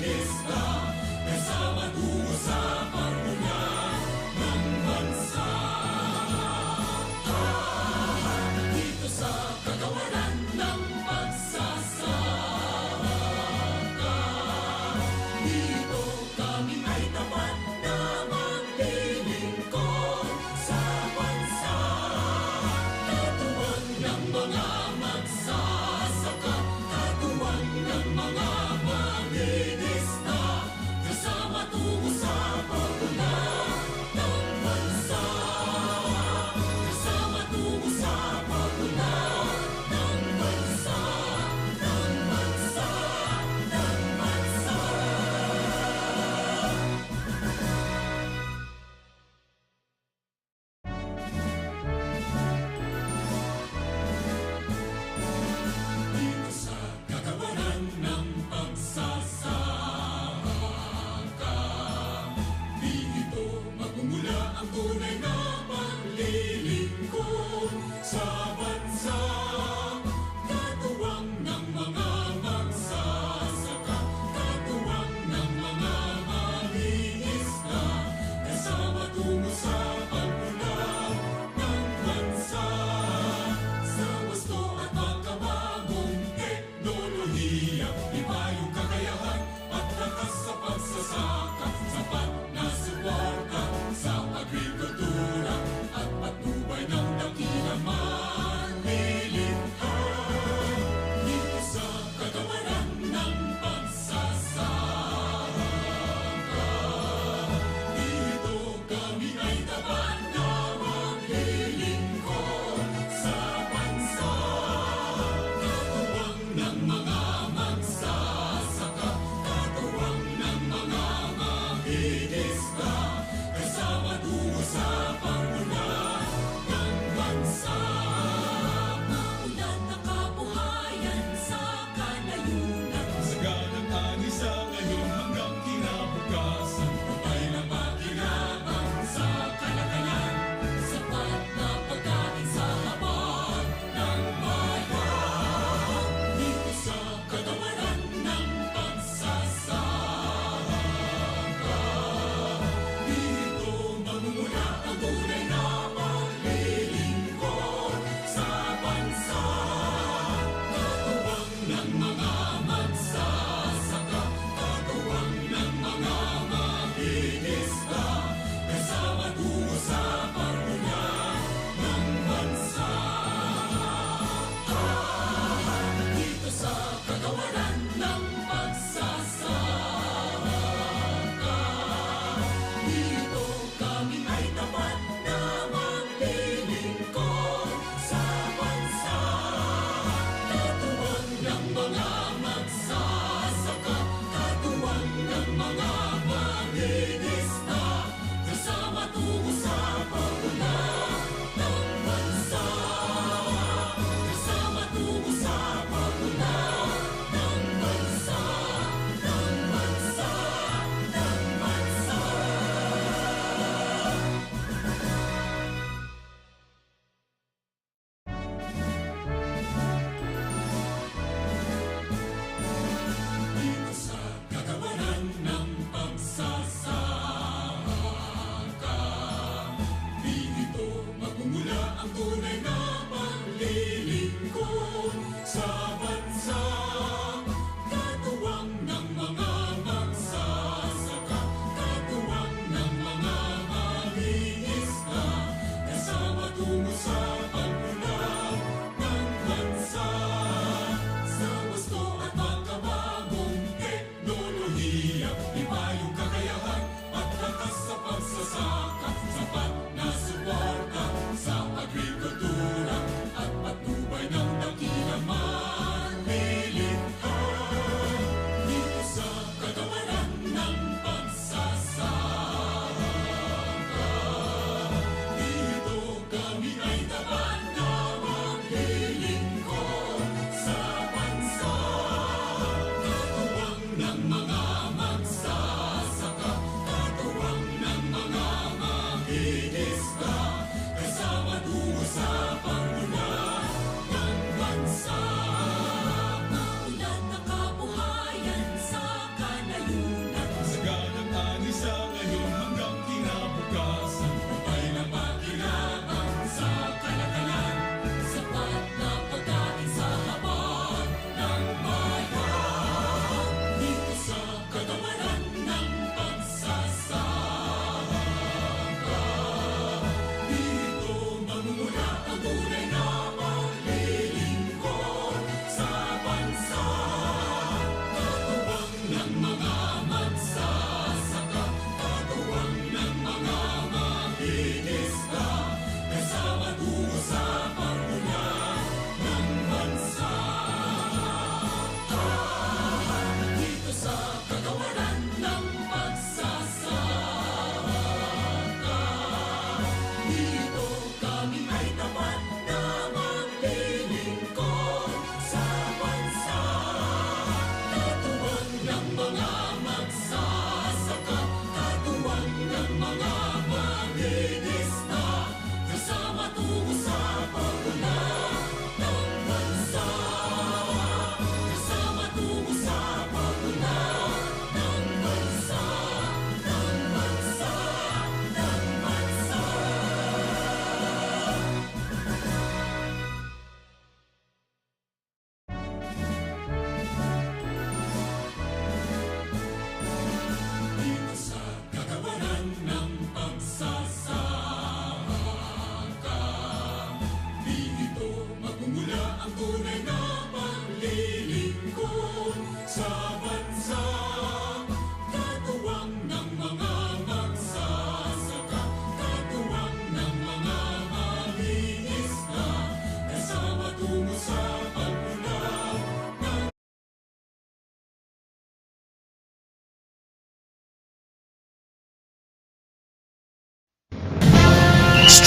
malinis na kasama tungo sa pagmula ng bansa. Dito sa kagawaran ng pagsasaka, dito kami ay tapat na maglilingkod sa bansa. Katuwang ng mga magsasaka, katuwang ng mga malinis na kasama tungo sa pagmula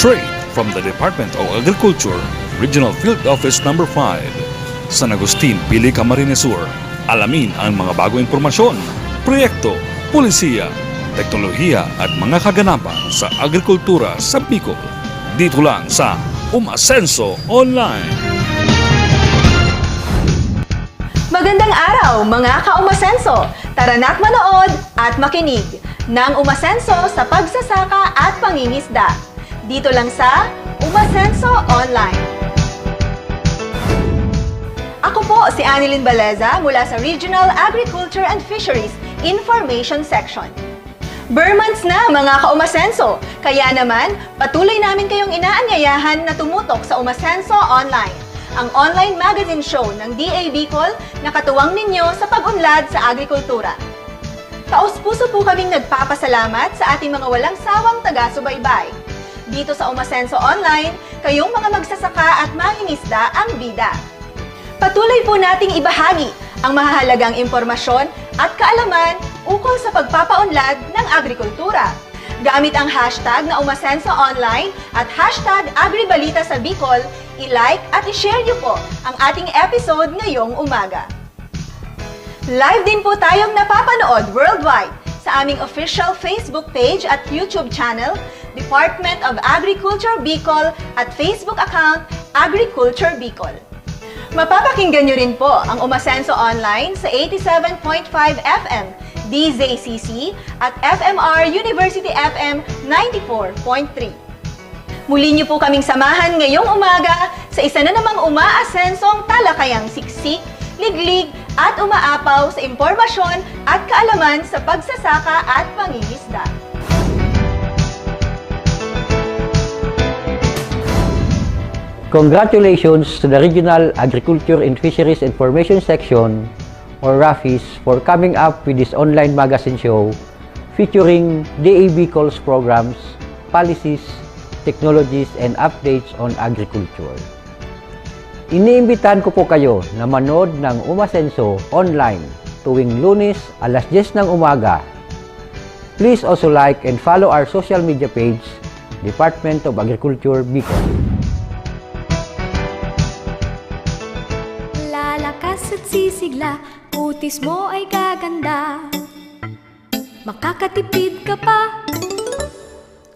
Straight from the Department of Agriculture, Regional Field Office Number 5, San Agustin, Pili, Camarines Sur. Alamin ang mga bagong impormasyon, proyekto, pulisiya, teknolohiya at mga kaganapan sa agrikultura sa Bicol. Dito lang sa Umasenso Online. Magandang araw mga ka-Umasenso! Tara na't manood at makinig ng Umasenso sa pagsasaka at pangingisda. Dito lang sa Umasenso Online. Ako po si Annilyn Baleza mula sa Regional Agriculture and Fisheries Information Section. Months na mga ka-Umasenso, kaya naman patuloy namin kayong inaanyayahan na tumutok sa Umasenso Online, ang online magazine show ng DA Bicol na katuwang ninyo sa pag-unlad sa agrikultura. Taos-puso po kaming nagpapasalamat sa ating mga walang sawang taga-subaybay. Dito sa Umasenso Online, kayong mga magsasaka at mangingisda ang bida. Patuloy po nating ibahagi ang mahahalagang impormasyon at kaalaman ukol sa pagpapaunlad ng agrikultura. Gamit ang hashtag na Umasenso Online at hashtag Agribalita sa Bicol, i-like at i-share niyo po ang ating episode ngayong umaga. Live din po tayong napapanood worldwide sa aming official Facebook page at YouTube channel, Department of Agriculture Bicol at Facebook account, Agriculture Bicol. Mapapakinggan nyo rin po ang Umasenso Online sa 87.5 FM, DZCC at FMR University FM 94.3. Muli niyo po kaming samahan ngayong umaga sa isa na namang umaasensong talakayang siksik, liglig at umaapaw sa impormasyon at kaalaman sa pagsasaka at pangingisda. Congratulations to the Regional Agriculture and Fisheries Information Section, or RAFIS, for coming up with this online magazine show featuring DA Bicol's programs, policies, technologies, and updates on agriculture. Iniimbitahan ko po kayo na manood ng Umasenso Online tuwing Lunes alas 10 ng umaga. Please also like and follow our social media page, Department of Agriculture Bicol. Lalakas at sisigla, putis mo ay gaganda. Makakatipid ka pa.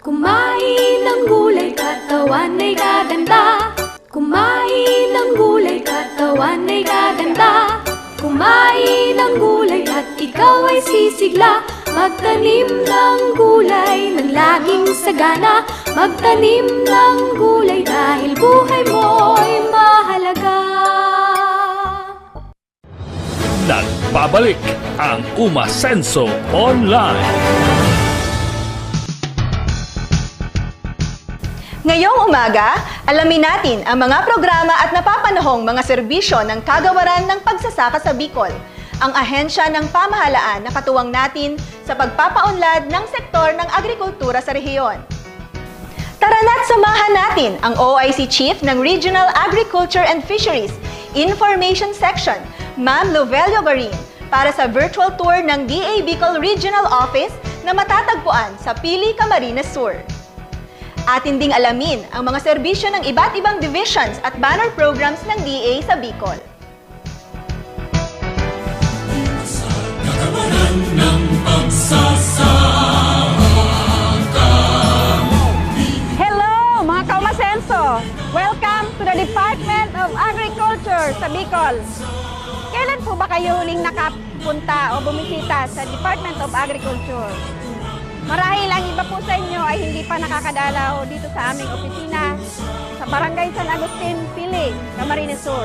Kumain ng gulay, katawan ay gaganda. Kumain ng gulay, katawan ay gaganda. Kumain ng gulay at ikaw ay sisigla. Magtanim ng gulay ng laging sagana. Magtanim ng gulay dahil buhay mo'y mahalaga. Nagbabalik ang Umasenso Online. Ngayong umaga, alamin natin ang mga programa at napapanahong mga serbisyo ng Kagawaran ng Pagsasaka sa Bicol, ang ahensya ng pamahalaan na katuwang natin sa pagpapaunlad ng sektor ng agrikultura sa rehiyon. Tara na't samahan natin ang OIC Chief ng Regional Agriculture and Fisheries Information Section, Ma'am Lovelio Barin, para sa virtual tour ng DA Bicol Regional Office na matatagpuan sa Pili, Camarines Sur. Atin ding alamin ang mga serbisyo ng iba't ibang divisions at banner programs ng DA sa Bicol. Kagawaran ng pagsasaka. Hello mga ka-Umasenso! Welcome to the Department of Agriculture sa Bicol. Kailan po ba kayo huling nakapunta o bumisita sa Department of Agriculture? Marahil ang iba po sa inyo ay hindi pa nakakadalaw dito sa aming opisina sa Barangay San Agustin, Pili, Camarines Sur.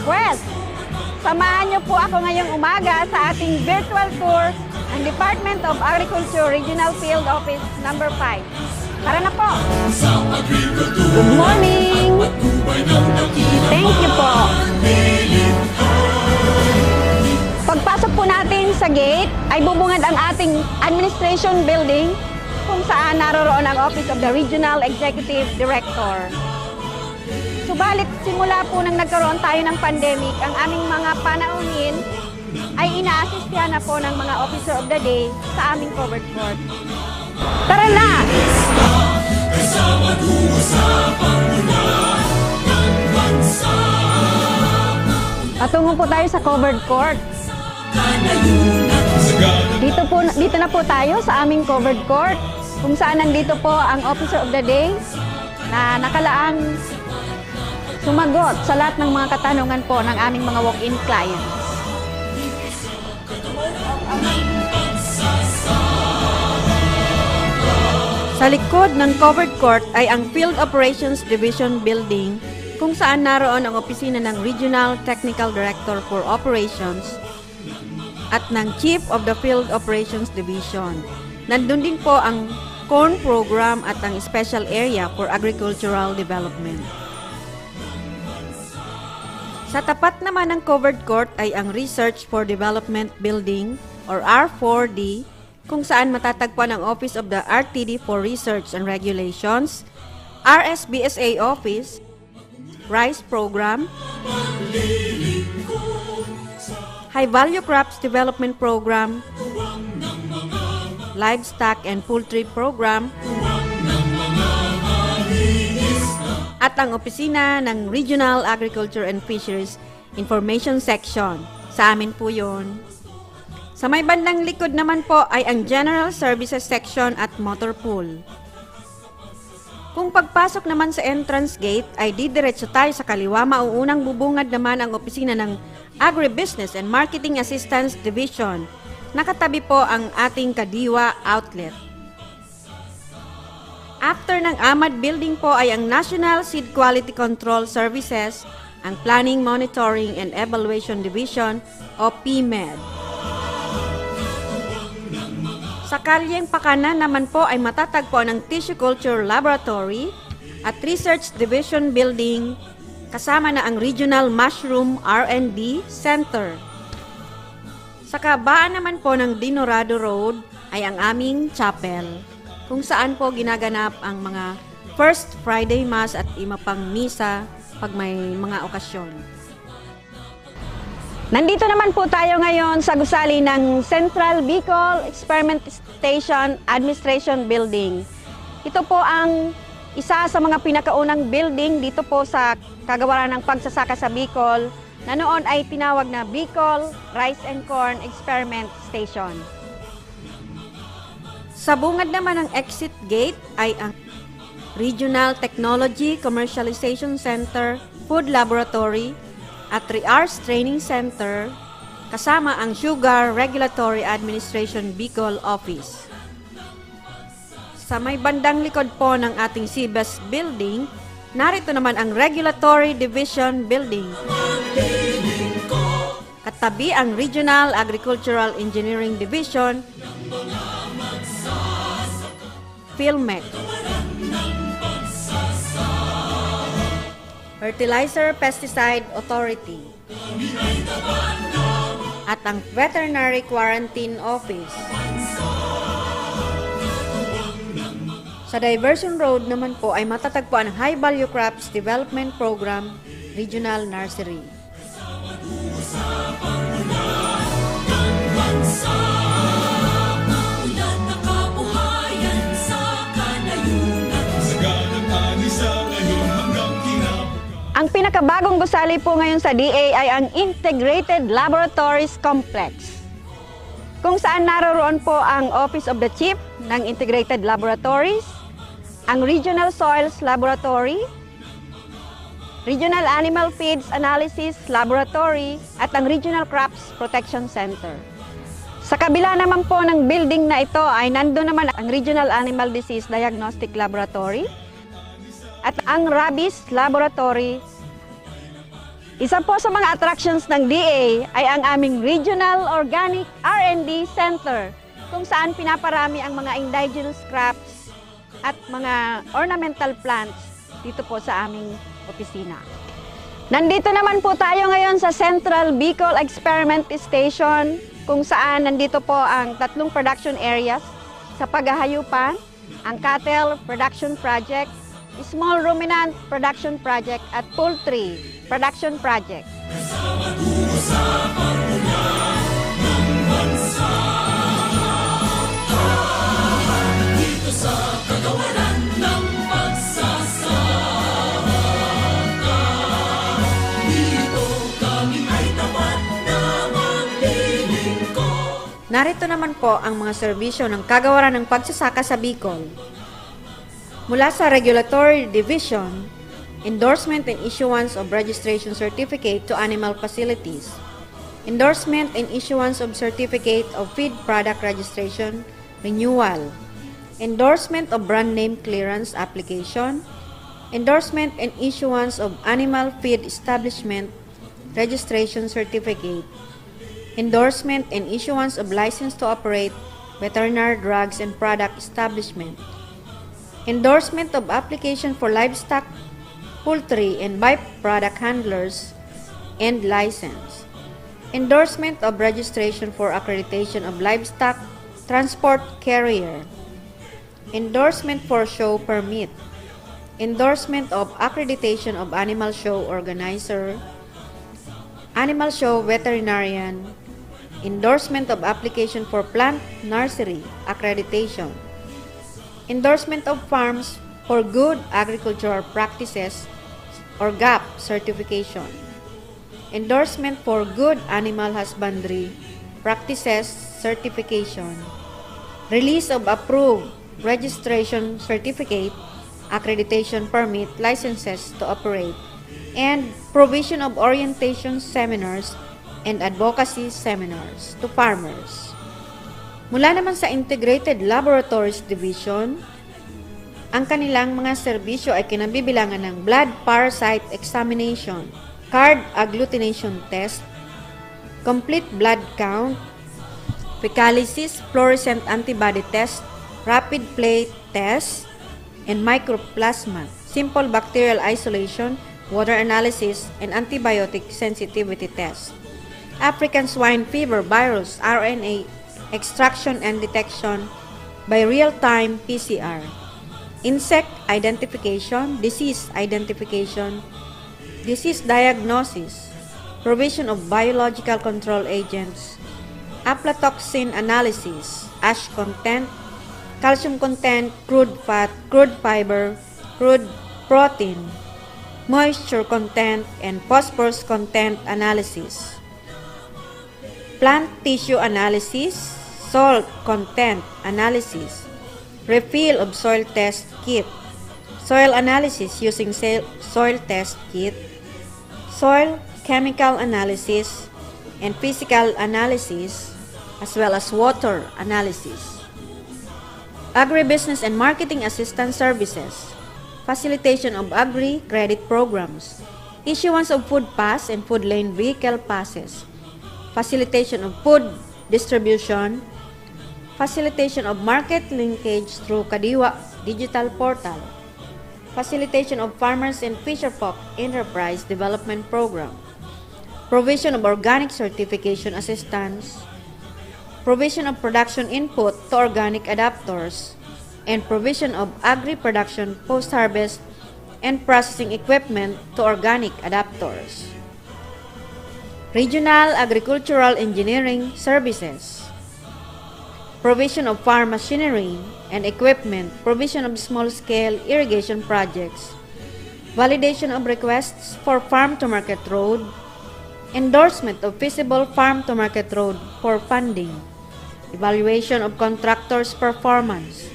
Well, samahan niyo po ako ngayong umaga sa ating virtual tour ng Department of Agriculture Regional Field Office number 5. Tara na po! Sa agrikultura Good morning! at tubay ng dakila. Thank you po! Militaw. Pagpasok po natin sa gate ay bubungad ang ating administration building kung saan naroroon ang Office of the Regional Executive Director. Subalit simula po nang nagkaroon tayo ng pandemic, ang aming mga panauhin ay ina-assistyan na po ng mga Officer of the Day sa aming covered court. Tara na! Kasama tungo sa pangunan ng bansa. Patungo po tayo sa covered court. Kanayunan sa ganang Dito na po tayo sa aming covered court kung saan nandito po ang Officer of the Day na nakalaang sumagot sa lahat ng mga katanungan po ng aming mga walk-in clients. Sa likod ng covered court ay ang Field Operations Division Building kung saan naroon ang opisina ng Regional Technical Director for Operations at ng Chief of the Field Operations Division. Nandun din po ang Corn Program at ang Special Area for Agricultural Development. Sa tapat naman ng covered court ay ang Research for Development Building or R4D kung saan matatagpuan ang Office of the RTD for Research and Regulations, RSBSA Office, Rice Program, High Value Crops Development Program, Livestock and Poultry Program, at ang opisina ng Regional Agriculture and Fisheries Information Section. Sa amin po yun. Sa may bandang likod naman po ay ang General Services Section at Motor Pool. Kung pagpasok naman sa entrance gate ay didiretso tayo sa kaliwa, mauunang bubungad naman ang opisina ng Agribusiness and Marketing Assistance Division. Nakatabi po ang ating Kadiwa Outlet. After ng AMAD Building po ay ang National Seed Quality Control Services, ang Planning, Monitoring and Evaluation Division o PMED. Sa kalyeng pakanan naman po ay matatagpuan ang Tissue Culture Laboratory at Research Division Building kasama na ang Regional Mushroom R&D Center. Sa kabaan naman po ng Dinorado Road ay ang aming chapel kung saan po ginaganap ang mga First Friday Mass at iba pang misa pag may mga okasyon. Nandito naman po tayo ngayon sa gusali ng Central Bicol Experiment Station Administration Building. Ito po ang isa sa mga pinakaunang building dito po sa kagawaran ng pagsasaka sa Bicol na noon ay tinawag na Bicol Rice and Corn Experiment Station. Sa bungad naman ng exit gate ay ang Regional Technology Commercialization Center, Food Laboratory, at 3Rs Training Center, kasama ang Sugar Regulatory Administration Bicol Office. Sa may bandang likod po ng ating CBES Building, narito naman ang Regulatory Division Building. Katabi ang Regional Agricultural Engineering Division, PhilMec. Fertilizer Pesticide Authority at ang Veterinary Quarantine Office. Sa Diversion Road naman po ay matatagpuan ang High Value Crops Development Program, Regional Nursery. ulan na kabuhayan sa kanayunan. Sa ganang ani sa ngayon hanggang kinap. Ang pinakabagong gusali po ngayon sa DA ay ang Integrated Laboratories Complex, kung saan naroroon po ang Office of the Chief ng Integrated Laboratories, ang Regional Soils Laboratory, Regional Animal Feeds Analysis Laboratory, at ang Regional Crops Protection Center. Sa kabila naman po ng building na ito ay nandoon naman ang Regional Animal Disease Diagnostic Laboratory at ang Rabies Laboratory. Isa po sa mga attractions ng DA ay ang aming Regional Organic R&D Center, kung saan pinaparami ang mga indigenous crops at mga ornamental plants dito po sa aming opisina. Nandito naman po tayo ngayon sa Central Bicol Experiment Station, kung saan nandito po ang 3 production areas sa paghahayupan, ang Cattle Production Project, Small Ruminant Production Project at Poultry Production Project. Dito sa kagawaran ng narito naman po ang mga serbisyo ng kagawaran ng pagsasaka sa Bicol. Mula sa Regulatory Division, endorsement and issuance of registration certificate to animal facilities, endorsement and issuance of certificate of feed product registration renewal, endorsement of brand name clearance application, endorsement and issuance of animal feed establishment registration certificate, endorsement and issuance of license to operate veterinary drugs and product establishment, endorsement of application for livestock, poultry, and byproduct handlers and license, endorsement of registration for accreditation of livestock transport carrier, endorsement for show permit, endorsement of accreditation of animal show organizer, animal show veterinarian, endorsement of application for plant nursery accreditation, endorsement of farms for good agricultural practices or GAP certification, endorsement for good animal husbandry practices certification, release of approved registration certificate, accreditation permit, licenses to operate, and provision of orientation seminars and advocacy seminars to farmers. Mula naman sa Integrated Laboratories Division, ang kanilang mga serbisyo ay kinabibilangan ng blood parasite examination, card agglutination test, complete blood count, fecalysis, fluorescent antibody test, rapid plate test, and microplasma, simple bacterial isolation, water analysis, and antibiotic sensitivity test. African swine fever virus RNA extraction and detection by real-time PCR. Insect identification, disease diagnosis, provision of biological control agents, aflatoxin analysis, ash content, calcium content, crude fat, crude fiber, crude protein, moisture content, and phosphorus content analysis, plant tissue analysis, salt content analysis, refill of soil test kit, soil analysis using soil test kit, soil chemical analysis, and physical analysis, as well as water analysis. Agribusiness and marketing assistance services, facilitation of agri-credit programs, issuance of food pass and food lane vehicle passes, facilitation of food distribution, facilitation of market linkage through Kadiwa digital portal, facilitation of farmers and fisherfolk enterprise development program, provision of organic certification assistance, provision of production input to organic adapters, and provision of agri-production post-harvest and processing equipment to organic adapters. Regional Agricultural Engineering Services, provision of farm machinery and equipment, provision of small-scale irrigation projects, validation of requests for farm-to-market road, endorsement of feasible farm-to-market road for funding, evaluation of contractors' performance,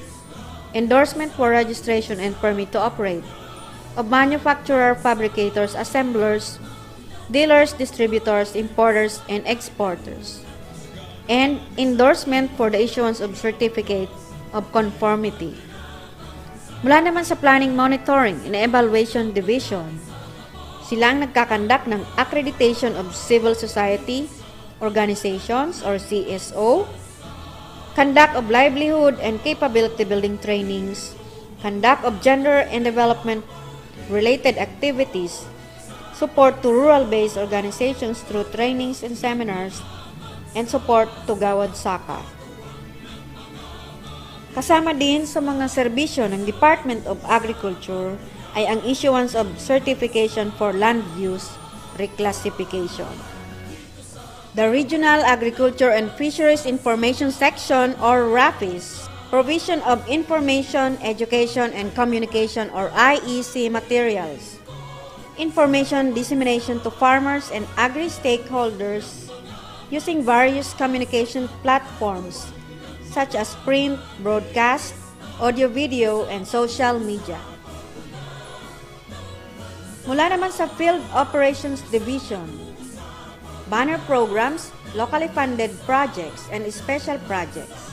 endorsement for registration and permit to operate of manufacturer, fabricators, assemblers, dealers, distributors, importers, and exporters, and endorsement for the issuance of certificate of conformity. Mula naman sa Planning, Monitoring, and Evaluation Division, sila ang nagkakandak ng accreditation of civil society organizations or CSO, conduct of livelihood and capability building trainings, conduct of gender and development related activities, support to rural-based organizations through trainings and seminars, and support to Gawad Saka. Kasama din sa mga serbisyo ng Department of Agriculture ay ang issuance of certification for land use reclassification. The Regional Agriculture and Fisheries Information Section or RAFIS, provision of information, education, and communication or IEC materials, information dissemination to farmers and agri-stakeholders, using various communication platforms such as print, broadcast, audio-video, and social media. Mula naman sa Field Operations Division, banner programs, locally funded projects, and special projects.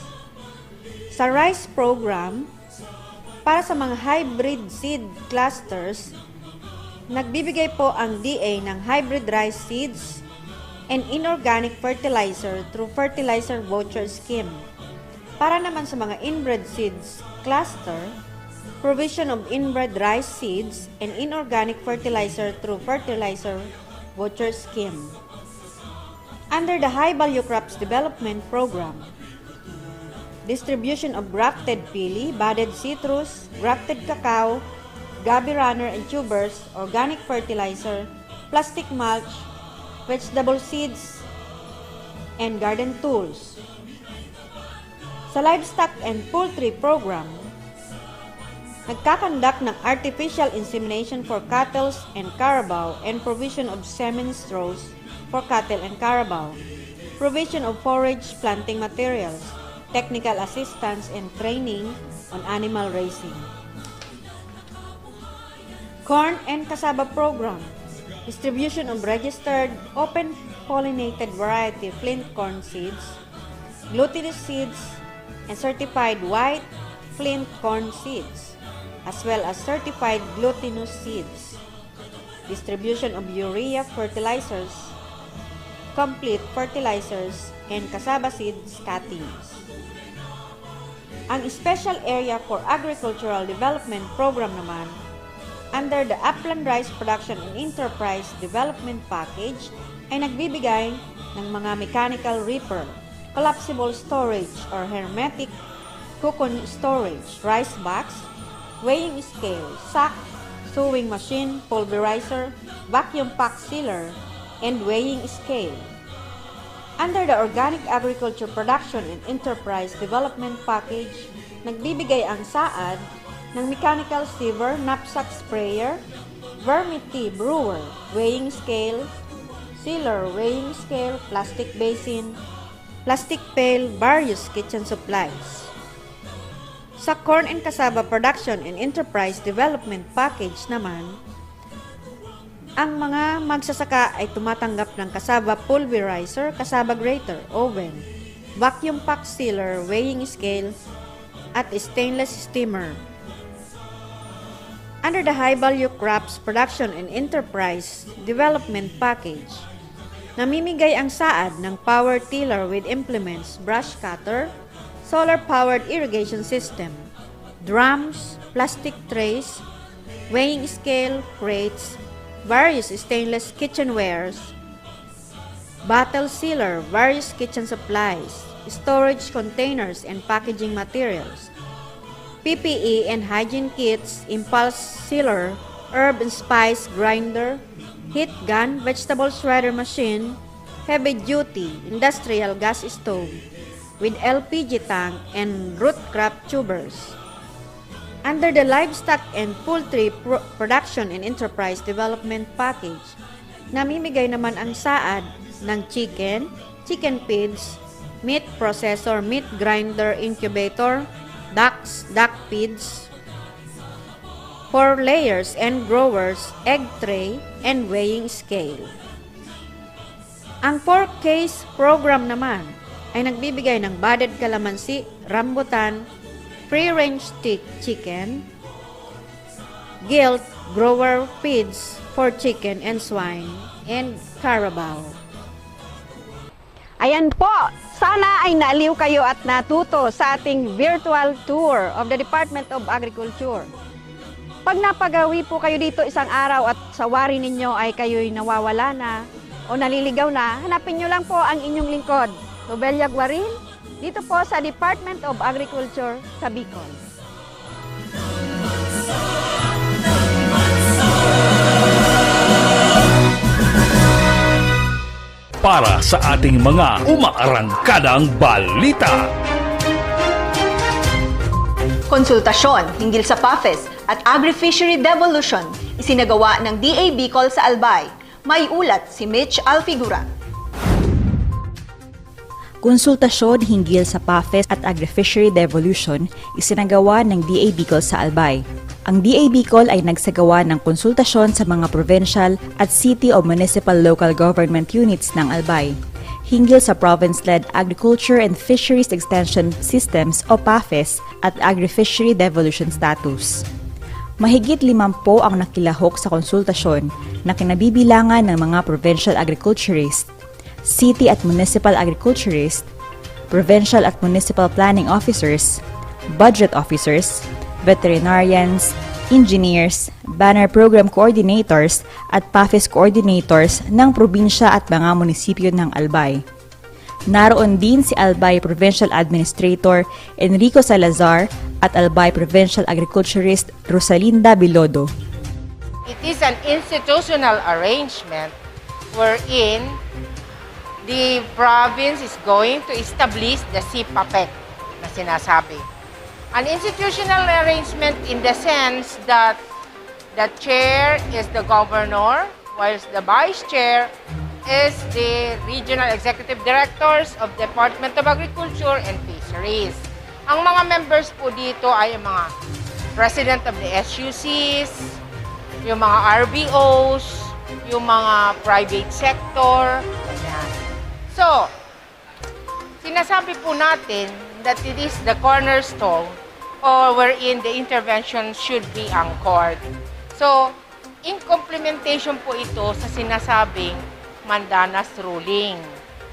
Sa RISE program, para sa mga hybrid seed clusters, nagbibigay po ang DA ng hybrid rice seeds and inorganic fertilizer through fertilizer voucher scheme. Para naman sa mga inbred seeds cluster, provision of inbred rice seeds and inorganic fertilizer through fertilizer voucher scheme. Under the High Value Crops Development Program, distribution of grafted pili, budded citrus, grafted cacao, gabi runner and tubers, organic fertilizer, plastic mulch, vegetable seeds, and garden tools. Sa Livestock and Poultry Program, nagkakandak ng artificial insemination for cattle and carabao and provision of semen straws for cattle and carabao, provision of forage planting materials, technical assistance and training on animal raising. Corn and Cassava Program, distribution of registered open pollinated variety flint corn seeds, glutinous seeds, and certified white flint corn seeds, as well as certified glutinous seeds. Distribution of urea fertilizers, complete fertilizers, and cassava seeds cuttings. Ang Special Area for Agricultural Development Program naman, under the Upland Rice Production and Enterprise Development Package, ay nagbibigay ng mga mechanical reaper, collapsible storage or hermetic cocoon storage, rice box, weighing scale, sack, sewing machine, pulverizer, vacuum pack sealer, and weighing scale. Under the Organic Agriculture Production and Enterprise Development Package, nagbibigay ang SAAD ng mechanical sieve, knapsack sprayer, vermity brewer, weighing scale, sealer, weighing scale, plastic basin, plastic pail, various kitchen supplies. Sa Corn and Cassava Production and Enterprise Development Package naman, ang mga magsasaka ay tumatanggap ng cassava pulverizer, cassava grater, oven, vacuum pack sealer, weighing scale, at stainless steamer. Under the High Value Crops Production and Enterprise Development Package, namimigay ang SAAD ng power tiller with implements, brush cutter, solar-powered irrigation system, drums, plastic trays, weighing scale, crates, various stainless kitchenwares, bottle sealer, various kitchen supplies, storage containers and packaging materials, PPE and hygiene kits, impulse sealer, herb and spice grinder, heat gun, vegetable shredder machine, heavy-duty industrial gas stove with LPG tank and root crop tubers. Under the Livestock and Poultry Production and Enterprise Development Package, namimigay naman ang SAAD ng chicken, chicken feeds, meat processor, meat grinder, incubator, ducks, duck feeds, for layers and growers, egg tray, and weighing scale. Ang 4Ks program naman ay nagbibigay ng budded calamansi, rambutan, free-range chicken, gilt, grower feeds for chicken and swine, and carabao. Ayan po, sana ay naaliw kayo at natuto sa ating virtual tour of the Department of Agriculture. Pag napagawi po kayo dito isang araw at sa wari ninyo ay kayo'y nawawala na o naliligaw na, hanapin nyo lang po ang inyong lingkod, Novelia Guarin, dito po sa Department of Agriculture sa Bicol. Para sa ating mga umaarangkadang balita. Konsultasyon hinggil sa PAFES at Agri-Fishery Devolution isinagawa ng DA Bicol sa Albay. May ulat si Mitch Alfigura. Konsultasyon hinggil sa PAFES at Agri-Fishery Devolution isinagawa ng DA Bicol sa Albay. Ang DA Bicol ay nagsagawa ng konsultasyon sa mga provincial at city o municipal local government units ng Albay hinggil sa province-led Agriculture and Fisheries Extension Systems o PAFES at Agri-Fishery Devolution Status. Mahigit 50 ang nakilahok sa konsultasyon na kinabibilangan ng mga provincial agriculturist, city at municipal agriculturist, provincial at municipal planning officers, budget officers, veterinarians, engineers, banner program coordinators at PAFES coordinators ng probinsya at mga munisipyo ng Albay. Naroon din si Albay Provincial Administrator Enrico Salazar at Albay Provincial Agriculturist Rosalinda Bilodo. It is an institutional arrangement wherein the province is going to establish the CPAPEC na sinasabi. An institutional arrangement in the sense that the chair is the governor, whilst the vice chair is the regional executive directors of Department of Agriculture and Fisheries. Ang mga members po dito ay ang mga president of the SUCs, yung mga RBOs, yung mga private sector, ganyan. So, sinasabi po natin that it is the cornerstone or wherein the intervention should be anchored. So, in complementation po ito sa sinasabing Mandanas ruling.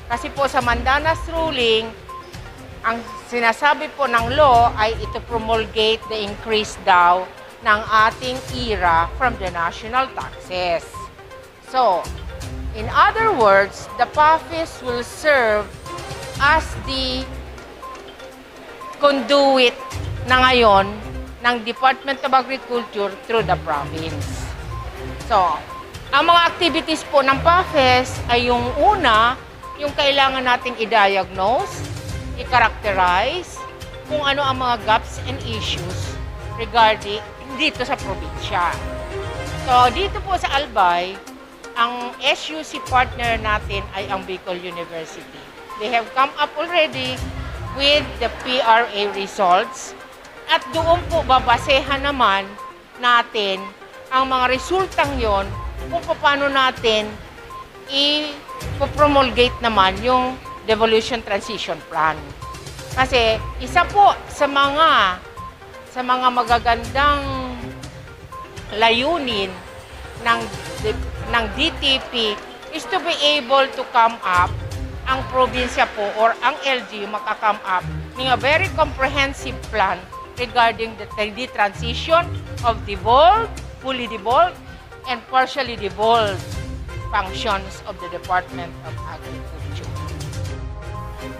Kasi po sa Mandanas ruling, ang sinasabi po ng law ay ito promulgate the increase daw ng ating IRA from the national taxes. So, in other words, the PAFES will serve as the conduit na ngayon ng Department of Agriculture through the province. So, ang mga activities po ng PAFES ay yung una, yung kailangan nating i-diagnose, i-characterize kung ano ang mga gaps and issues regarding dito sa probinsya. So, dito po sa Albay, ang SUC partner natin ay ang Bicol University. They have come up already with the PRA results at doon po babasehan naman natin ang mga resultang yon kung paano natin i-promulgate naman yung Devolution Transition Plan. Kasi isa po sa mga magagandang layunin ng DTP is to be able to come up ang probinsya po or ang LGU makakome up ng a very comprehensive plan regarding the transition of devolved, fully devolved, and partially devolved functions of the Department of Agriculture.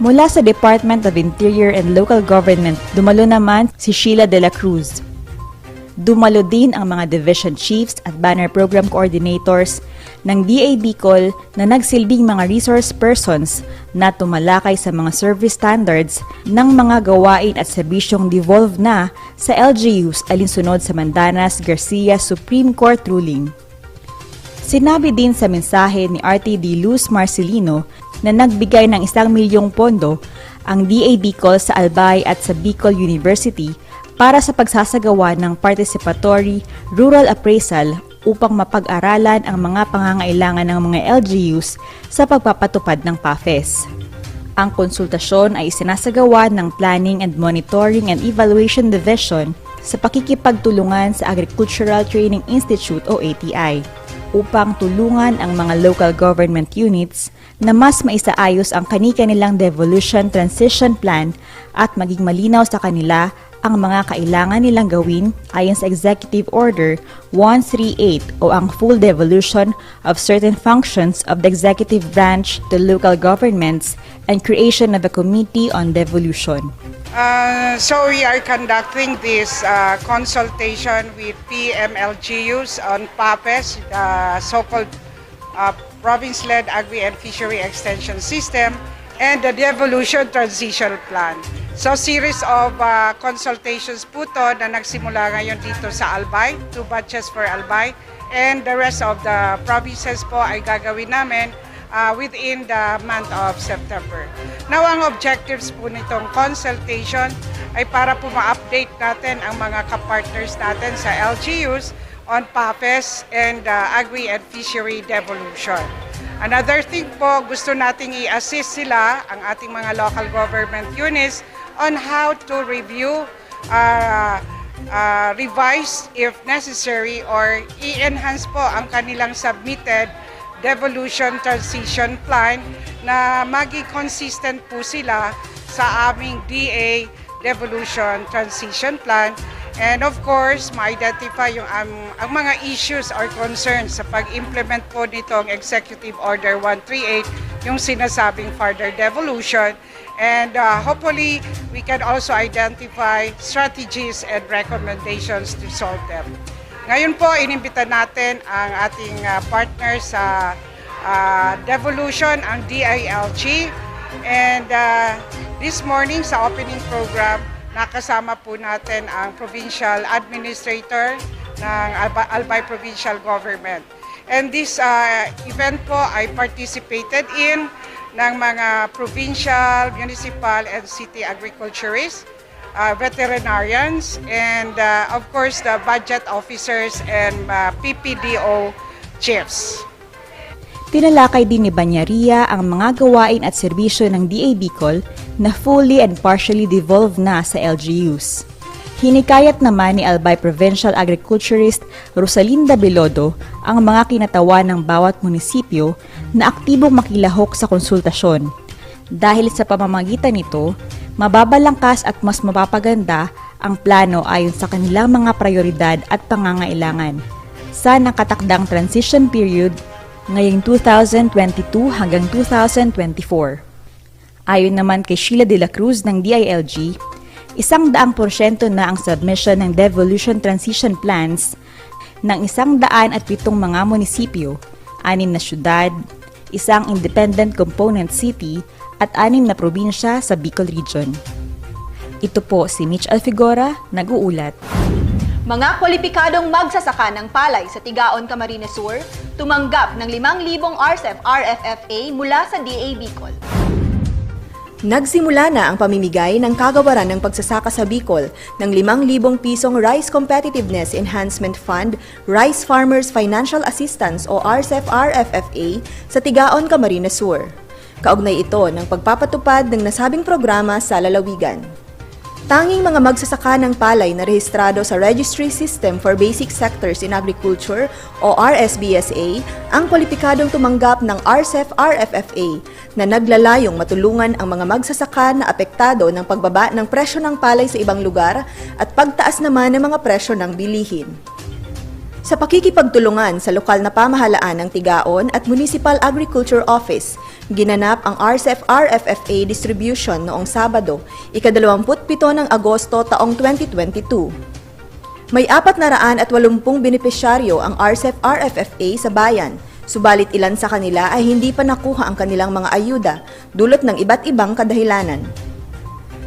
Mula sa Department of Interior and Local Government, dumalo naman si Sheila de la Cruz. Dumalo din ang mga division chiefs at banner program coordinators ng DA Bicol na nagsilbing mga resource persons na tumalakay sa mga service standards ng mga gawain at serbisyong devolved na sa LGUs alinsunod sa Mandanas-Garcia Supreme Court ruling. Sinabi din sa mensahe ni RTD Luz Marcelino na nagbigay ng 1 milyong pondo ang DA Bicol sa Albay at sa Bicol University para sa pagsasagawa ng participatory rural appraisal upang mapag-aralan ang mga pangangailangan ng mga LGUs sa pagpapatupad ng PAFES. Ang konsultasyon ay isinasagawa ng Planning and Monitoring and Evaluation Division sa pakikipagtulungan sa Agricultural Training Institute o ATI upang tulungan ang mga local government units na mas maisaayos ang kani-kanilang devolution transition plan at maging malinaw sa kanila ang mga kailangan nilang gawin ayon sa Executive Order 138 o ang full devolution of certain functions of the executive branch to local governments and creation of a committee on devolution. So we are conducting this consultation with PMLGUs on PAPES, the so-called Province-led Agri and Fishery Extension System, and the Devolution Transition Plan. So series of consultations po to na nagsimula ngayon dito sa Albay, 2 batches for Albay, and the rest of the provinces po ay gagawin namin within the month of September. Now, ang objectives po nitong consultation ay para po ma-update natin ang mga kapartners natin sa LGUs on PAPES and Agri and Fishery Devolution. Another thing po, gusto nating i-assist sila, ang ating mga local government units, on how to review, revise if necessary, or i-enhance po ang kanilang submitted devolution transition plan na maging consistent po sila sa aming DA devolution transition plan. And of course, ma-identify yung ang mga issues or concerns sa pag-implement po nitong Executive Order 138, yung sinasabing further devolution. And hopefully, we can also identify strategies and recommendations to solve them. Ngayon po, inimbita natin ang ating partner sa devolution, ang DILG. And this morning sa opening program, nakasama po natin ang Provincial Administrator ng Albay Provincial Government. And this event po ay participated in ng mga provincial, municipal, and city agriculturists, veterinarians, and of course the budget officers and PPDO chiefs. Tinalakay din ni Banyaria ang mga gawain at serbisyo ng DA Bicol na fully and partially devolved na sa LGUs. Hinikayat naman ni Albay Provincial Agriculturist Rosalinda Belodo ang mga kinatawan ng bawat munisipyo na aktibong makilahok sa konsultasyon. Dahil sa pamamagitan nito, mababalangkas at mas mapapaganda ang plano ayon sa kanilang mga prioridad at pangangailangan sa nakatakdang transition period ngayong 2022 hanggang 2024. Ayon naman kay Sheila de la Cruz ng DILG, 100% na ang submission ng devolution transition plans ng 107 mga munisipyo, 6 na syudad, 1 independent component city at 6 na probinsya sa Bicol Region. Ito po si Mitch Alfigora, nag-uulat. Mga kwalipikadong magsasaka ng palay sa Tigaon, Camarines Sur, tumanggap ng 5,000 RCEP-RFFA mula sa DA Bicol. Nagsimula na ang pamimigay ng kagawaran ng pagsasaka sa Bicol ng 5,000 pisong Rice Competitiveness Enhancement Fund Rice Farmers Financial Assistance o RCEP-RFFA sa Tigaon, Camarines Sur. Kaugnay ito ng pagpapatupad ng nasabing programa sa lalawigan. Tanging mga magsasaka ng palay na rehistrado sa Registry System for Basic Sectors in Agriculture o RSBSA ang kwalipikadong tumanggap ng RCEP-RFFA na naglalayong matulungan ang mga magsasaka na apektado ng pagbaba ng presyo ng palay sa ibang lugar at pagtaas naman ng mga presyo ng bilihin. Sa pakikipagtulungan sa lokal na pamahalaan ng Tigaon at Municipal Agriculture Office, ginanap ang RCEP-RFFA distribution noong Sabado, ika-27 ng Agosto taong 2022. May 480 benepisyaryo ang RCEP-RFFA sa bayan, subalit ilan sa kanila ay hindi pa nakuha ang kanilang mga ayuda dulot ng iba't ibang kadahilanan.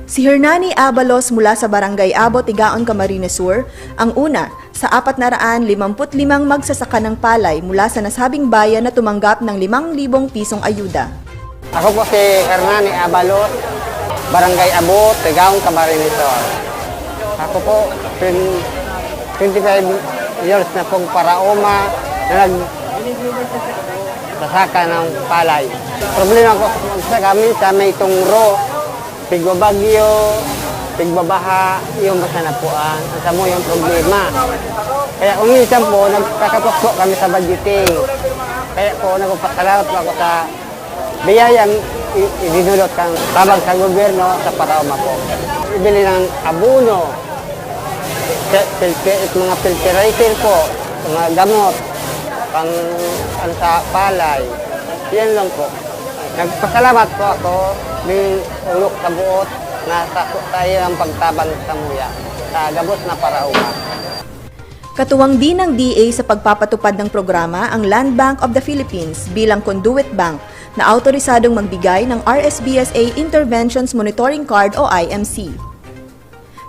Si Hernani Abalos mula sa Barangay Abo, Tigaon, Camarines Sur, ang una sa 455 magsasaka ng palay mula sa nasabing bayan na tumanggap ng 5,000 pisong ayuda. Ako po si Hernani Abalos, Barangay Abo, Tigaon, Camarines Sur. Ako po, 25 years na pong paraoma na nagsasaka ng palay. Problema ko sa kami sa may tungro, pigbabagyo, pigbabaha, yung masanapuan. Sa mo yung problema. Kaya umisan po, nagkakapos po kami sa budgeting. Kaya po, nagpapasalamat po ako sa biyayang idinulot kang tabang sa gobyerno sa paraoma po. Ibili ng abuno, mga filterator po, mga gamot, pang sa palay. Yan lang po. Nagpasalamat po ako ng ulok sa buot na tayo ang pagtabang sa muya sa gabos na parauma. Katuwang din ng DA sa pagpapatupad ng programa ang Land Bank of the Philippines bilang conduit bank na autorisadong magbigay ng RSBSA Interventions Monitoring Card o IMC.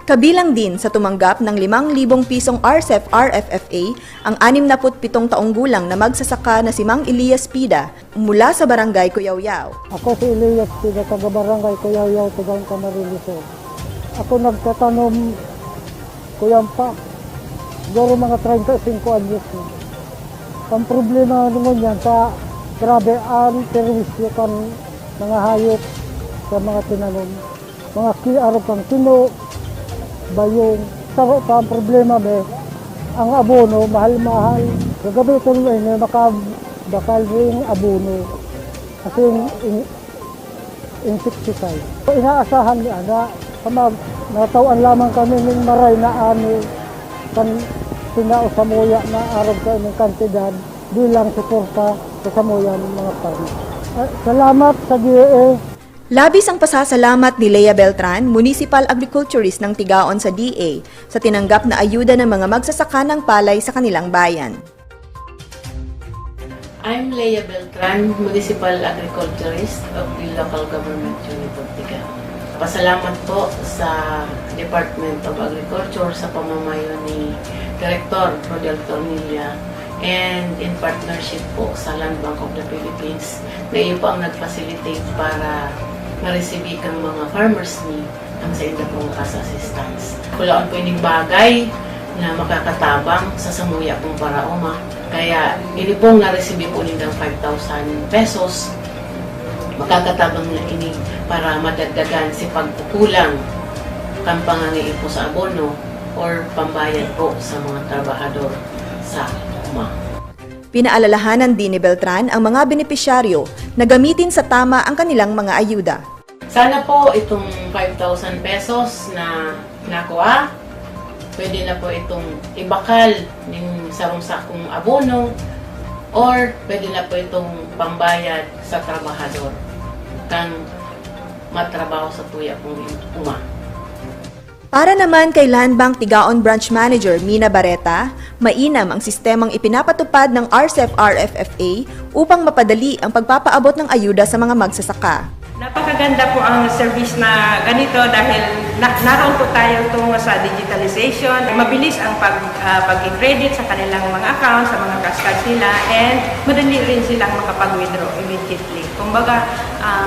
Kabilang din sa tumanggap ng 5,000 pisong RCEP RFFA ang 67 taong gulang na magsasaka na si Mang Elias Pida mula sa Barangay Cuyawyaw. Ako si Elias Pida, taga Barangay Cuyawyaw, tagang Camarines Sur. Ako nagtatanom kuyampa, siguro mga 35 anyos. Ang problema naman yan sa grabe ang perwisyo kan mga hayop sa mga tinanom. Mga kiarap ang tino, bayong. Saro pa ang problema be, ang abono, mahal-mahal. Kagabi ito naman, bakal yung abono. Kasi yung insecticide. Inaasahan niya na natawaan lamang kami ng maray na ani kan sinao sa muya na araw ka ng kantidad bilang suporta sa samuya ng mga pari. Salamat sa DA. Labis ang pasasalamat ni Lea Beltran, municipal agriculturist ng Tigaon sa DA, sa tinanggap na ayuda ng mga magsasaka ng palay sa kanilang bayan. I'm Lea Beltran, municipal agriculturist of the local government unit of Tigaon. Pasalamat po sa Department of Agriculture sa pamamayo ni Director Rodel Tornilla and in partnership po sa Land Bank of the Philippines na iyo po ang nag-facilitate para ma-receive kang mga farmers ni ang sa inyo pong cash assistance. Kulaan po yung bagay na makakatabang sa samuya pong paraoma. Kaya ini pong na-receive po nilang 5,000 pesos makakatabang na ini para madagdagan si pagkukulang kang pangangiin po sa abono or pambayad po sa mga trabahador sa UMA. Pinaalalahanan din ni Beltran ang mga benepisyaryo na gamitin sa tama ang kanilang mga ayuda. Sana po itong 5,000 pesos na nakuha, pwede na po itong ibakal ng sarong-sakong abono or pwede na po itong pambayad sa trabahador kang matrabaho sa tuya pong UMA. Para naman kay Land Bank Tigaon Branch Manager Mina Barreta, mainam ang sistemang ipinapatupad ng RCEP RFFA upang mapadali ang pagpapaabot ng ayuda sa mga magsasaka. Napakaganda po ang service na ganito dahil naroon po tayo tungo sa digitalization. Mabilis ang pag-credit sa kanilang mga accounts, sa mga cash cards nila, and madali rin silang makapag-withdraw immediately. Kumbaga,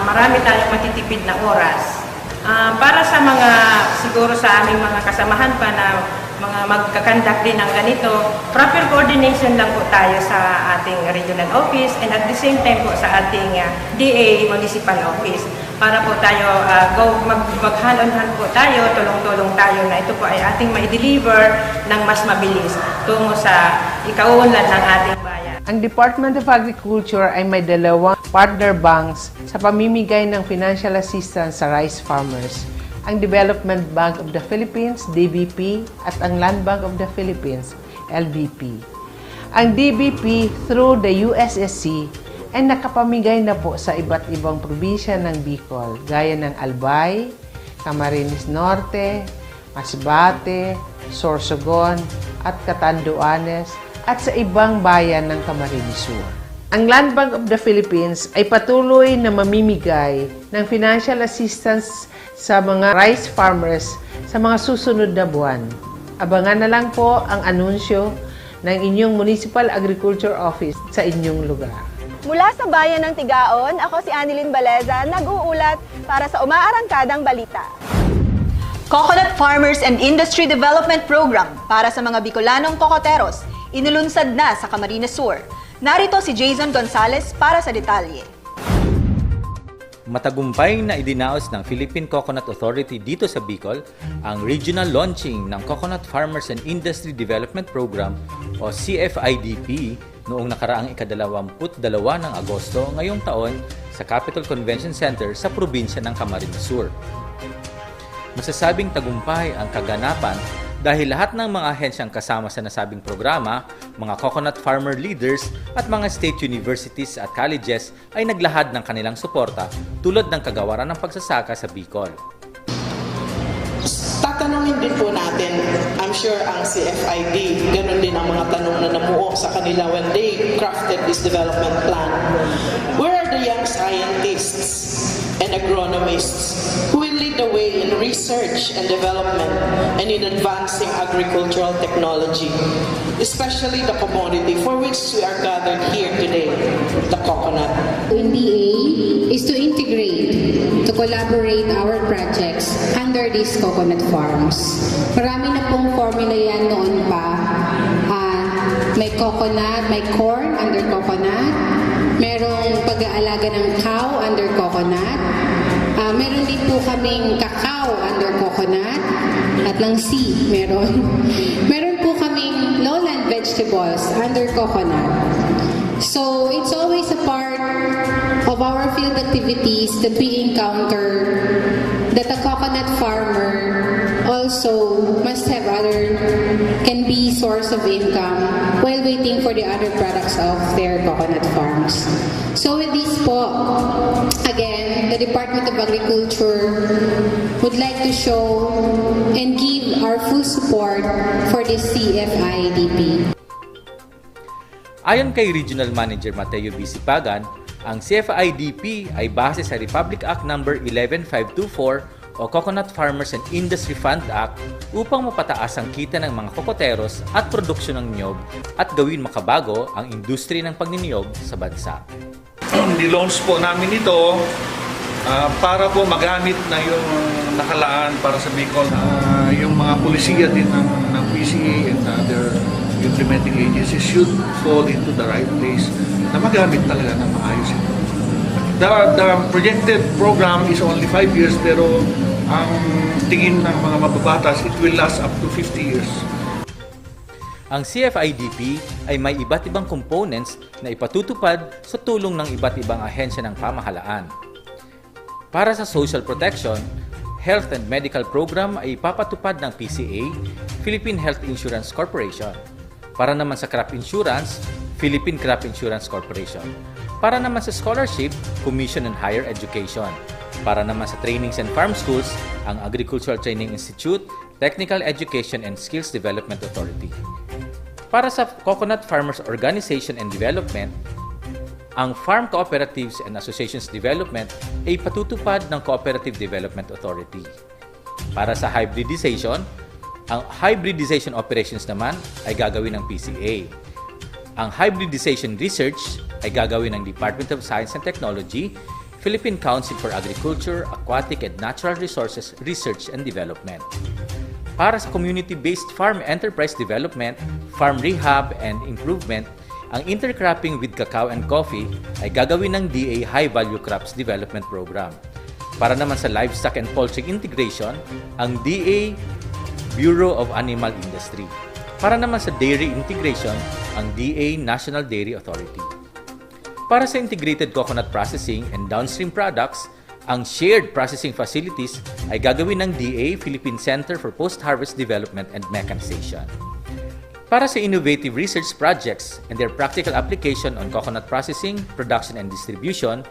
marami tayong matitipid na oras. Para sa mga, siguro sa aming mga kasamahan pa na mga magkakandak din ng ganito, proper coordination lang po tayo sa ating regional office and at the same time po sa ating DA municipal office para po tayo mag-hand-on-hand po tayo, tulong-tulong tayo na ito po ay ating mai-deliver ng mas mabilis tungo sa ikauunlad ng ating bayan. Ang Department of Agriculture ay may 2 partner banks sa pamimigay ng financial assistance sa rice farmers. Ang Development Bank of the Philippines, DBP, at ang Land Bank of the Philippines, LBP. Ang DBP through the USSC ay nakapamigay na po sa iba't ibang probinsya ng Bicol, gaya ng Albay, Camarines Norte, Masbate, Sorsogon, at Catanduanes, at sa ibang bayan ng Camarines Sur. Ang Land Bank of the Philippines ay patuloy na mamimigay ng financial assistance sa mga rice farmers sa mga susunod na buwan. Abangan na lang po ang anunsyo ng inyong Municipal Agriculture Office sa inyong lugar. Mula sa bayan ng Tigaon, ako si Annilyn Baleza, nag-uulat para sa umaarangkadang balita. Coconut Farmers and Industry Development Program para sa mga Bicolanong kokoteros, inulunsad na sa Camarines Sur. Narito si Jason Gonzalez para sa detalye. Matagumpay na idinaos ng Philippine Coconut Authority dito sa Bicol ang regional launching ng Coconut Farmers and Industry Development Program o CFIDP noong nakaraang ika-22 ng Agosto ngayong taon sa Capitol Convention Center sa probinsya ng Camarines Sur. Masasabing tagumpay ang kaganapan dahil lahat ng mga ahensyang kasama sa nasabing programa, mga coconut farmer leaders at mga state universities at colleges ay naglahad ng kanilang suporta tulad ng kagawaran ng pagsasaka sa Bicol. Tatanungin din po natin ang I'm sure ang CFID, ganun din ang mga tanong na namuo sa kanila when they crafted this development plan. Where are the young scientists and agronomists who will lead the way in research and development and in advancing agricultural technology, especially the commodity for which we are gathered here today, the coconut. In DA is to integrate, to collaborate our projects under these coconut farms. Marami na pong formula yan noon pa. May coconut, may corn under coconut, merong pag-aalaga ng cow under coconut, meron din po kaming cacao under coconut, at ng sea meron. Meron po kaming lowland vegetables under coconut. So it's always a part of our field activities that we encounter that a coconut farmer also must have can be source of income while waiting for the other products of their coconut farms. So with this po, again, the Department of Agriculture would like to show and give our full support for this CFIDP. Ayon kay Regional Manager Mateo B. Sipagan, ang CFIDP ay base sa Republic Act No. 11524 o Coconut Farmers and Industry Fund Act upang mapataas ang kita ng mga kokoteros at produksyon ng niyog at gawin makabago ang industriya ng pagniniyog sa bansa. Nilaunch po namin ito para po magamit na yung nakalaan para sa Bicol. Yung mga pulisiya din ng PCA and other implementing agencies should fall into the right place na magamit talaga na maayos ito. The projected program is only 5 years pero ang tingin ng mga mababatas, it will last up to 50 years. Ang CFIDP ay may iba't ibang components na ipatutupad sa tulong ng iba't ibang ahensya ng pamahalaan. Para sa social protection, health and medical program ay ipapatupad ng PCA, Philippine Health Insurance Corporation. Para naman sa crop insurance, Philippine Crop Insurance Corporation. Para naman sa scholarship, Commission on Higher Education. Para naman sa trainings and farm schools, ang Agricultural Training Institute, Technical Education and Skills Development Authority. Para sa Coconut Farmers Organization and Development, ang Farm Cooperatives and Associations Development ay patutupad ng Cooperative Development Authority. Para sa hybridization, ang hybridization operations naman ay gagawin ng PCA. Ang hybridization research ay gagawin ng Department of Science and Technology, Philippine Council for Agriculture, Aquatic and Natural Resources Research and Development. Para sa community-based farm enterprise development, farm rehab and improvement, ang intercropping with cacao and coffee ay gagawin ng DA High Value Crops Development Program. Para naman sa livestock and poultry integration, ang DA Bureau of Animal Industry. Para naman sa dairy integration, ang DA National Dairy Authority. Para sa integrated coconut processing and downstream products, ang shared processing facilities ay gagawin ng DA Philippine Center for Post-Harvest Development and Mechanization. Para sa innovative research projects and their practical application on coconut processing, production and distribution,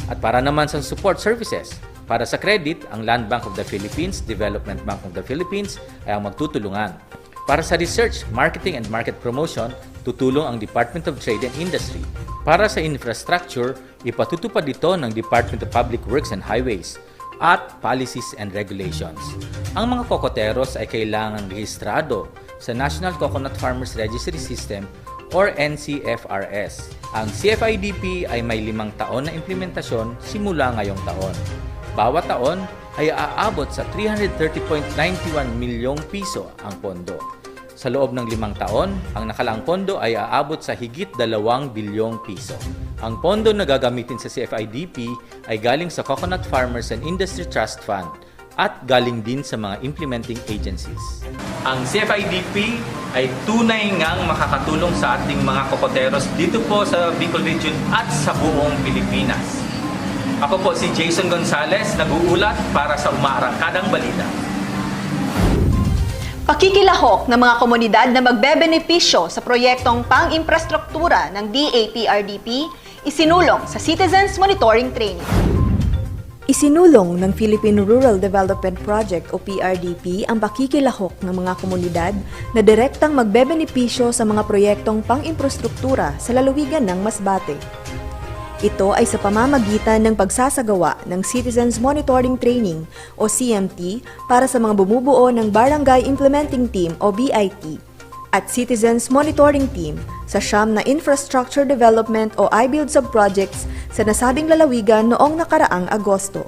at para naman sa support services, para sa credit, ang Land Bank of the Philippines, Development Bank of the Philippines ay ang magtutulungan. Para sa research, marketing and market promotion, tutulong ang Department of Trade and Industry. Para sa infrastructure, ipatutupad ito ng Department of Public Works and Highways at Policies and Regulations. Ang mga kokoteros ay kailangang rehistrado sa National Coconut Farmers Registry System or NCFRS. Ang CFIDP ay may 5 taon na implementasyon simula ngayong taon. Bawat taon ay aabot sa 330.91 milyong piso ang pondo. Sa loob ng 5 taon, ang nakalaang pondo ay aabot sa higit 2 bilyong piso. Ang pondo na gagamitin sa CFIDP ay galing sa Coconut Farmers and Industry Trust Fund at galing din sa mga implementing agencies. Ang CFIDP ay tunay ngang makakatulong sa ating mga kokoteros dito po sa Bicol Region at sa buong Pilipinas. Ako po si Jason Gonzalez, nag-uulat para sa Umaarangkadang Balita. Pakikilahok ng mga komunidad na magbebenepisyo sa proyektong pang-imprastruktura ng DAPRDP isinulong sa Citizens Monitoring Training. Isinulong ng Philippine Rural Development Project o PRDP ang pakikilahok ng mga komunidad na direktang magbebenepisyo sa mga proyektong pang-imprastruktura sa lalawigan ng Masbate. Ito ay sa pamamagitan ng pagsasagawa ng Citizens Monitoring Training o CMT para sa mga bumubuo ng Barangay Implementing Team o BIT at Citizens Monitoring Team sa siyam na Infrastructure Development o I-Build subprojects sa nasabing lalawigan noong nakaraang Agosto.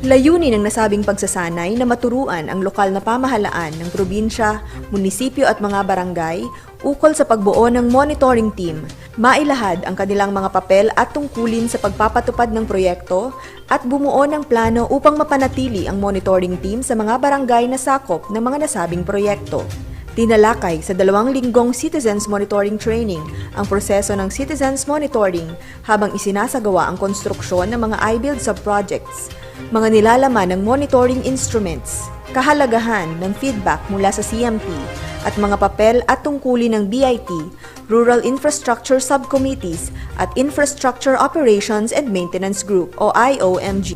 Layunin ng nasabing pagsasanay na maturuan ang lokal na pamahalaan ng probinsya, munisipyo at mga barangay ukol sa pagbuo ng monitoring team, mailahad ang kanilang mga papel at tungkulin sa pagpapatupad ng proyekto at bumuo ng plano upang mapanatili ang monitoring team sa mga barangay na sakop ng mga nasabing proyekto. Tinalakay sa 2 linggong Citizens Monitoring Training ang proseso ng Citizens Monitoring habang isinasagawa ang konstruksyon ng mga I-Build subprojects, mga nilalaman ng monitoring instruments, kahalagahan ng feedback mula sa CMT, at mga papel at tungkulin ng BIT, Rural Infrastructure Subcommittees at Infrastructure Operations and Maintenance Group o IOMG.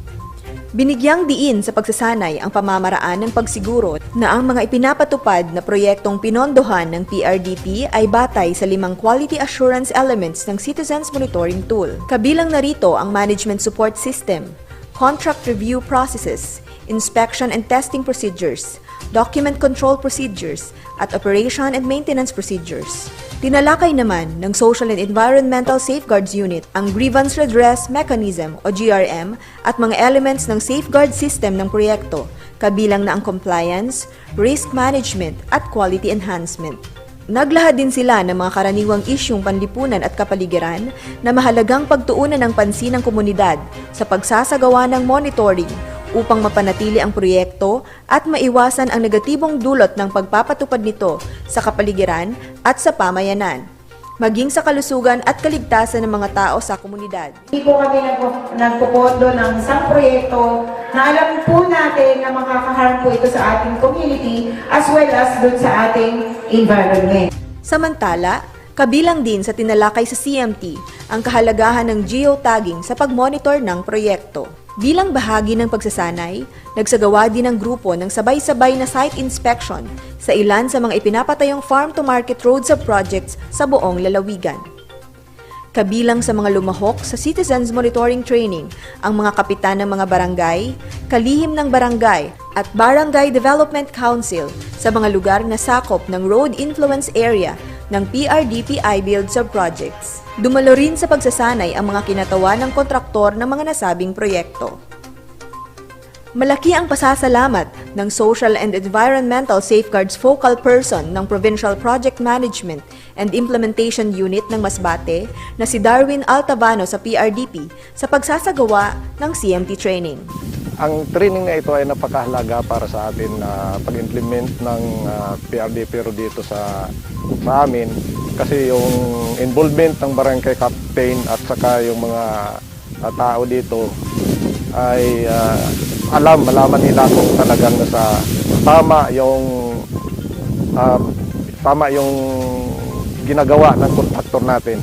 Binigyang diin sa pagsasanay ang pamamaraan ng pagsiguro na ang mga ipinapatupad na proyektong pinondohan ng PRDP ay batay sa 5 quality assurance elements ng Citizens Monitoring Tool. Kabilang narito ang management support system, contract review processes, inspection and testing procedures, document control procedures, at operation and maintenance procedures. Tinalakay naman ng Social and Environmental Safeguards Unit ang Grievance Redress Mechanism o GRM at mga elements ng safeguard system ng proyekto, kabilang na ang compliance, risk management at quality enhancement. Naglahad din sila ng mga karaniwang isyung panlipunan at kapaligiran na mahalagang pagtuunan ng pansin ng komunidad sa pagsasagawa ng monitoring upang mapanatili ang proyekto at maiwasan ang negatibong dulot ng pagpapatupad nito sa kapaligiran at sa pamayanan, maging sa kalusugan at kaligtasan ng mga tao sa komunidad. Hindi po kami nagpopondo ng isang proyekto na alam po natin na makakaharm po ito sa ating community as well as dun sa ating environment. Samantala, kabilang din sa tinalakay sa CMT ang kahalagahan ng geotagging sa pagmonitor ng proyekto. Bilang bahagi ng pagsasanay, nagsagawa din ang grupo ng sabay-sabay na site inspection sa ilan sa mga ipinapatayong farm-to-market road subprojects sa buong lalawigan. Kabilang sa mga lumahok sa Citizens Monitoring Training ang mga kapitan ng mga barangay, kalihim ng barangay at Barangay Development Council sa mga lugar na sakop ng Road Influence Area ng PRDP I-Build subprojects. Dumalo rin sa pagsasanay ang mga kinatawa ng kontraktor ng mga nasabing proyekto. Malaki ang pasasalamat ng Social and Environmental Safeguards Focal Person ng Provincial Project Management and Implementation Unit ng Masbate na si Darwin Altavano sa PRDP sa pagsasagawa ng CMT training. Ang training na ito ay napakahalaga para sa atin na pag-implement ng PRDP dito sa amin kasi yung involvement ng barangay captain at saka yung mga tao dito ay malaman nila kung talagang nasa tama yung ginagawa ng kontraktor natin.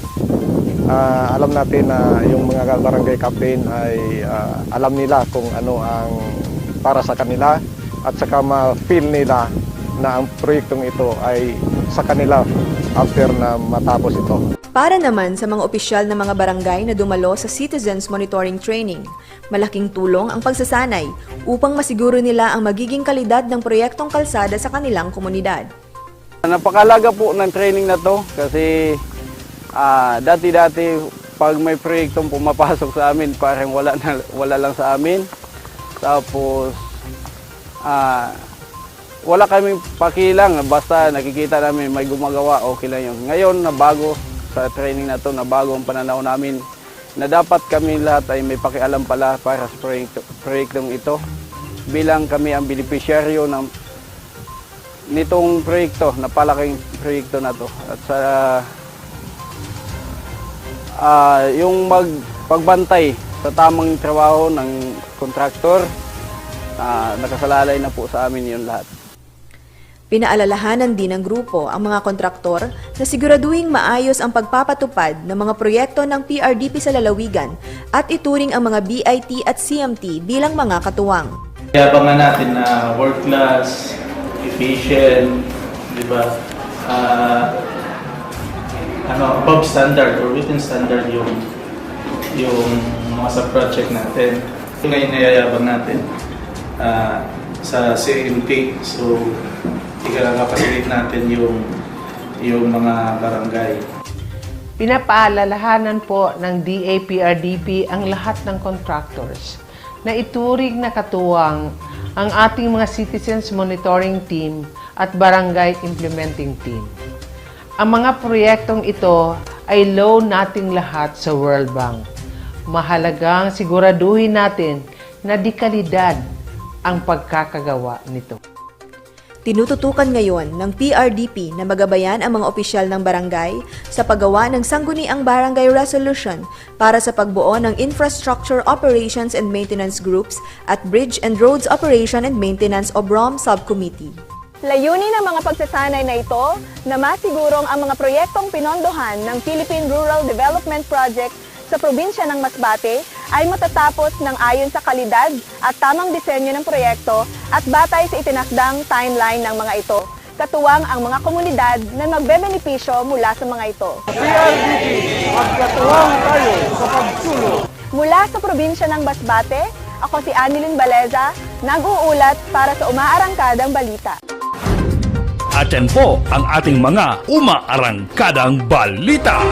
Alam natin na yung mga barangay captain ay alam nila kung ano ang para sa kanila at saka ma-feel nila na ang proyektong ito ay sa kanila after na matapos ito. Para naman sa mga opisyal na mga barangay na dumalo sa Citizens Monitoring Training, malaking tulong ang pagsasanay upang masiguro nila ang magiging kalidad ng proyektong kalsada sa kanilang komunidad. Napakalaga po ng training na to kasi dati-dati pag may proyektong pumapasok sa amin parang wala lang sa amin. Tapos wala kaming pakilang, basta nakikita namin may gumagawa, okay lang yun. Ngayon na bago sa training na to, na bago ang pananaw namin na dapat kami lahat ay may pakialam pala para sa proyektong ito bilang kami ang beneficiaryo nitong proyekto, napalaking proyekto na to. At sa yung pagbantay sa tamang trabaho ng kontraktor, nakasalalay na po sa amin yun lahat. Pinaalalahanan din ng grupo ang mga kontraktor na siguraduhing maayos ang pagpapatupad ng mga proyekto ng PRDP sa lalawigan at ituring ang mga BIT at CMT bilang mga katuwang. Yabangan natin na world class, efficient, di ba? Above standard or within standard yung mga sub-project natin. Ngayon nayayabang natin sa CMT. So, ika-facilitate natin yung mga barangay. Pinapaalalahanan po ng DAPRDP ang lahat ng contractors na ituring na katuwang ang ating mga Citizens Monitoring Team at Barangay Implementing Team. Ang mga proyektong ito ay loan nating lahat sa World Bank. Mahalagang siguraduhin natin na dekalidad ang pagkakagawa nito. Tinututukan ngayon ng PRDP na magabayan ang mga opisyal ng barangay sa paggawa ng sangguniang barangay resolution para sa pagbuo ng Infrastructure Operations and Maintenance Groups at Bridge and Roads Operation and Maintenance o BROM Subcommittee. Layunin ng mga pagsasanay na ito na masigurong ang mga proyektong pinondohan ng Philippine Rural Development Project sa probinsya ng Masbate ay matatapos ng ayon sa kalidad at tamang disenyo ng proyekto at batay sa itinakdang timeline ng mga ito. Katuwang ang mga komunidad na magbebenepisyo mula sa mga ito. PRDP, magkatuwang tayo sa pagsulong. Mula sa probinsya ng Masbate, ako si Annilyn Baleza, nag-uulat para sa Umaarangkadang Balita. At yan po ang ating mga umaarangkadang balita.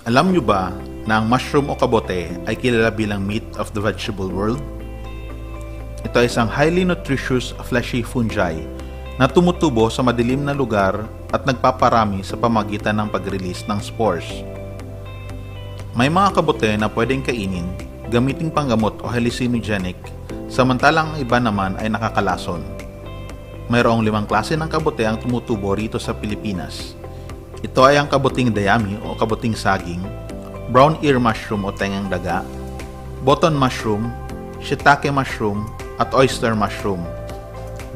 Alam nyo ba na ang mushroom o kabote ay kilala bilang meat of the vegetable world? Ito ay isang highly nutritious fleshy fungi na tumutubo sa madilim na lugar at nagpaparami sa pamagitan ng pag-release ng spores. May mga kabote na pwedeng kainin, gamiting panggamot o hallucinogenic, samantalang ang iba naman ay nakakalason. Mayroong 5 klase ng kabote ang tumutubo rito sa Pilipinas. Ito ay ang kabuting dayami o kabuting saging, brown ear mushroom o tengang daga, button mushroom, shiitake mushroom, at oyster mushroom.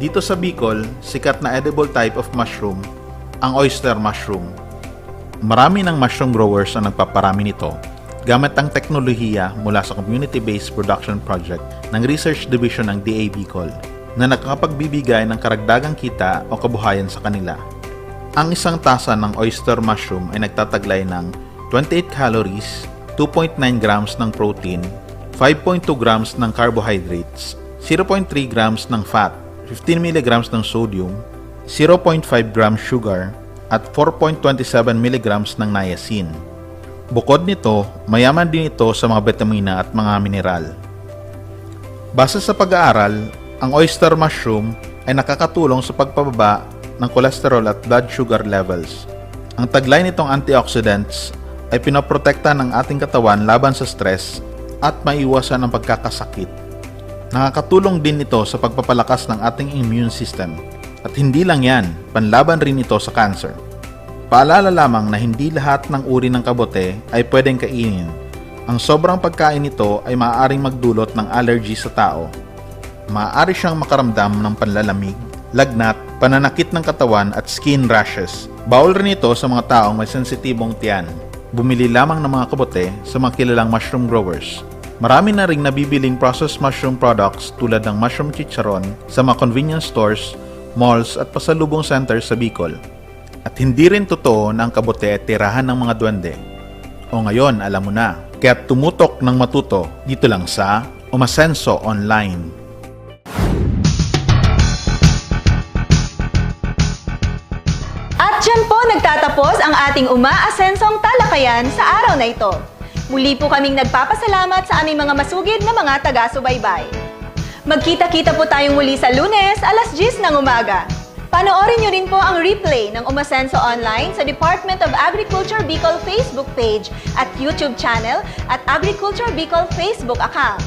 Dito sa Bicol, sikat na edible type of mushroom, ang oyster mushroom. Marami ng mushroom growers ang nagpaparami nito gamit ang teknolohiya mula sa community-based production project ng Research Division ng DA Bicol na nakakapagbibigay ng karagdagang kita o kabuhayan sa kanila. Ang isang tasa ng oyster mushroom ay nagtataglay ng 28 calories, 2.9 grams ng protein, 5.2 grams ng carbohydrates, 0.3 grams ng fat, 15 mg ng sodium, 0.5 grams sugar, at 4.27 mg ng niacin. Bukod nito, mayaman din ito sa mga vitamina at mga mineral. Base sa pag-aaral, ang oyster mushroom ay nakakatulong sa pagpababa ng cholesterol at blood sugar levels. Ang taglay nitong antioxidants ay pinoprotekta ng ating katawan laban sa stress at maiwasan ang pagkakasakit. Nakakatulong din ito sa pagpapalakas ng ating immune system. At hindi lang yan, panlaban rin ito sa cancer. Paalala lamang na hindi lahat ng uri ng kabote ay pwedeng kainin. Ang sobrang pagkain nito ay maaaring magdulot ng allergy sa tao. Maaari siyang makaramdam ng panlalamig, lagnat, pananakit ng katawan at skin rashes. Bawal rin ito sa mga taong may sensitibong tiyan. Bumili lamang ng mga kabote sa mga kilalang mushroom growers. Marami na ring nabibiling processed mushroom products tulad ng mushroom chicharon sa mga convenience stores, malls at pasalubong centers sa Bicol. At hindi rin totoo na ang kabote ay tirahan ng mga duwende. O ngayon, alam mo na. Kaya tumutok ng matuto dito lang sa Umasenso Online. At dyan po nagtatapos ang ating umaasensong talakayan sa araw na ito. Muli po kaming nagpapasalamat sa aming mga masugid na mga taga-subaybay. Magkita-kita po tayong muli sa Lunes, alas 10 ng umaga. Panoorin niyo rin po ang replay ng Umasenso Online sa Department of Agriculture Bicol Facebook page at YouTube channel at Agriculture Bicol Facebook account.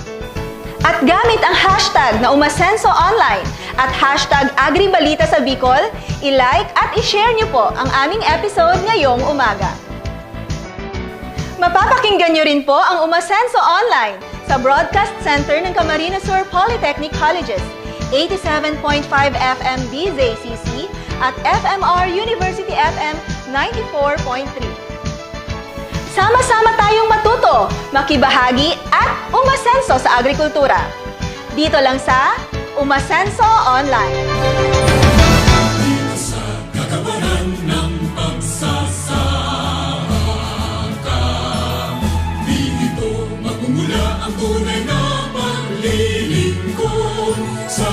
At gamit ang hashtag na Umasenso Online at hashtag Agribalita sa Bicol, i-like at i-share niyo po ang aming episode ngayong umaga. Mapapakinggan niyo rin po ang Umasenso Online sa Broadcast Center ng Camarines Sur Polytechnic Colleges, 87.5 FM DZCC at FMR University FM 94.3. Sama-sama tayong matuto, makibahagi at umasenso sa agrikultura. Dito lang sa Umasenso Online. Kagawaran ng pagsasaka, dito magmumula ang tunay na paglilingkod sa